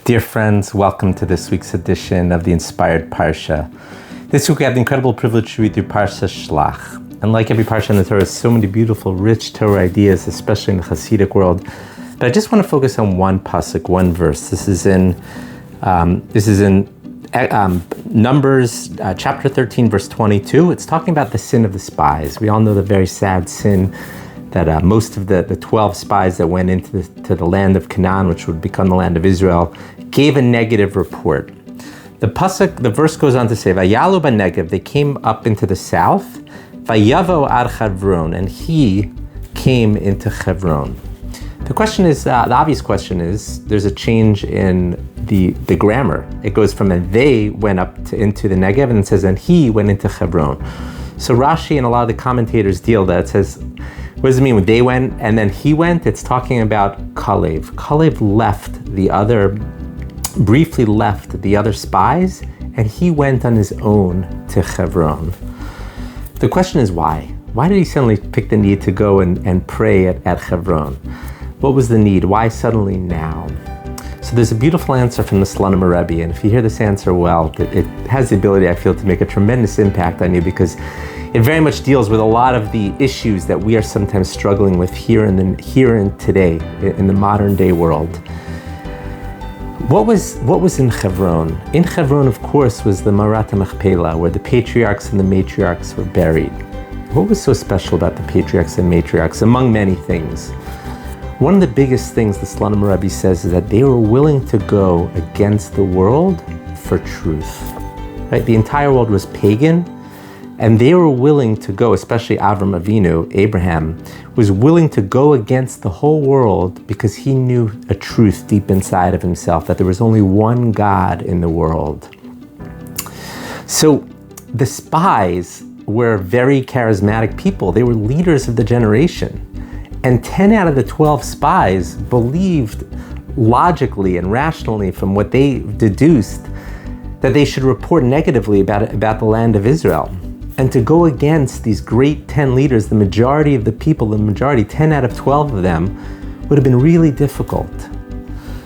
Dear friends, welcome to this week's edition of the Inspired Parsha. This week we have the incredible privilege to read through Parshat Shelach. And like every Parsha in the Torah, so many beautiful, rich Torah ideas, especially in the Hasidic world. But I just want to focus on one pasuk, one verse. This is in Numbers chapter 13, verse 22. It's talking about the sin of the spies. We all know the very sad sin that most of the 12 spies that went into the land of Canaan, which would become the land of Israel, gave a negative report. The verse goes on to say, Vayalu b'negev, they came up into the south, Vayavo ad Chevron, and he came into Hebron. The question is, the obvious question is, there's a change in the grammar. It goes from a they went up into the Negev, and it says, and he went into Hebron. So Rashi and a lot of the commentators deal that. It says, what does it mean when they went and then he went? It's talking about Kalev. Kalev briefly left the other spies, and he went on his own to Hebron. The question is why? Why did he suddenly pick the need to go and pray at Hebron? What was the need? Why suddenly now? So there's a beautiful answer from the Shelach Rebbe, and if you hear this answer well, it has the ability, I feel, to make a tremendous impact on you, because it very much deals with a lot of the issues that we are sometimes struggling with here and today, in the modern day world. What was in Hebron? In Hebron, of course, was the Marat HaMachpelah, where the patriarchs and the matriarchs were buried. What was so special about the patriarchs and matriarchs, among many things? One of the biggest things the Shelach Rebbe says is that they were willing to go against the world for truth. Right? The entire world was pagan, and they were willing to go, especially Avram Avinu, Abraham, was willing to go against the whole world because he knew a truth deep inside of himself, that there was only one God in the world. So the spies were very charismatic people. They were leaders of the generation. And 10 out of the 12 spies believed logically and rationally from what they deduced that they should report negatively about the land of Israel. And to go against these great 10 leaders, the majority of the people, 10 out of 12 of them, would have been really difficult.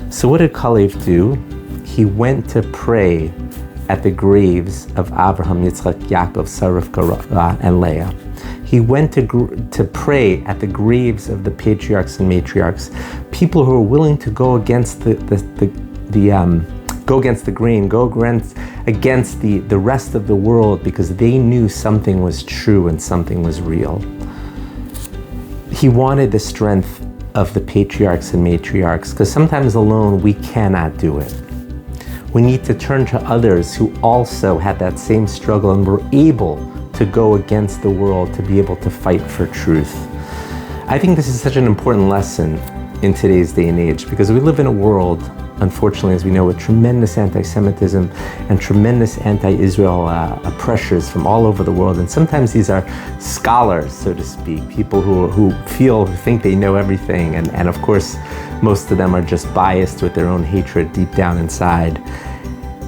So what did Kalev do? He went to pray at the graves of Abraham, Yitzchak, Yaakov, Sarah, Rivka, and Leah. He went to pray at the graves of the patriarchs and matriarchs, people who were willing to go against go against the grain, go against the rest of the world, because they knew something was true and something was real. He wanted the strength of the patriarchs and matriarchs, because sometimes alone we cannot do it. We need to turn to others who also had that same struggle and were able to go against the world, to be able to fight for truth. I think this is such an important lesson in today's day and age, because we live in a world, unfortunately, as we know, with tremendous anti-Semitism and tremendous anti-Israel pressures from all over the world. And sometimes these are scholars, so to speak, people who think they know everything. And of course, most of them are just biased with their own hatred deep down inside.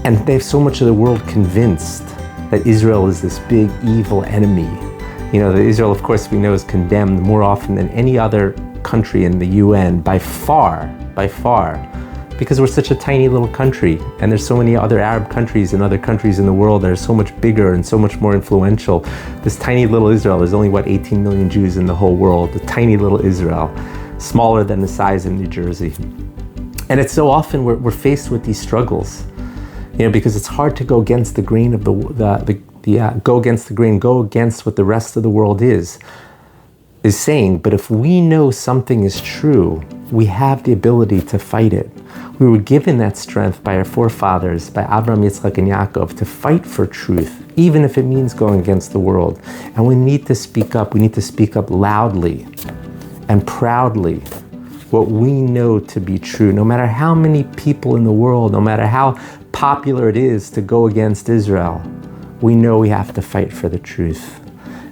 And they have so much of the world convinced that Israel is this big evil enemy. You know, that Israel, of course, we know is condemned more often than any other country in the UN by far, because we're such a tiny little country, and there's so many other Arab countries and other countries in the world that are so much bigger and so much more influential. This tiny little Israel, there's only 18 million Jews in the whole world, the tiny little Israel, smaller than the size of New Jersey. And it's so often we're faced with these struggles, you know, because it's hard to go against the grain of go against what the rest of the world is saying. But if we know something is true, we have the ability to fight it. We were given that strength by our forefathers, by Abraham, Yitzchak, and Yaakov, to fight for truth, even if it means going against the world. And we need to speak up. We need to speak up loudly and proudly what we know to be true, no matter how many people in the world, no matter how popular it is to go against Israel. We know we have to fight for the truth.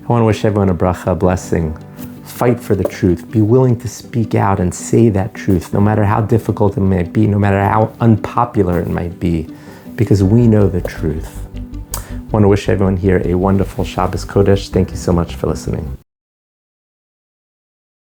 I want to wish everyone a bracha, a blessing. Fight for the truth. Be willing to speak out and say that truth, no matter how difficult it might be, no matter how unpopular it might be, because we know the truth. I want to wish everyone here a wonderful Shabbos Kodesh. Thank you so much for listening.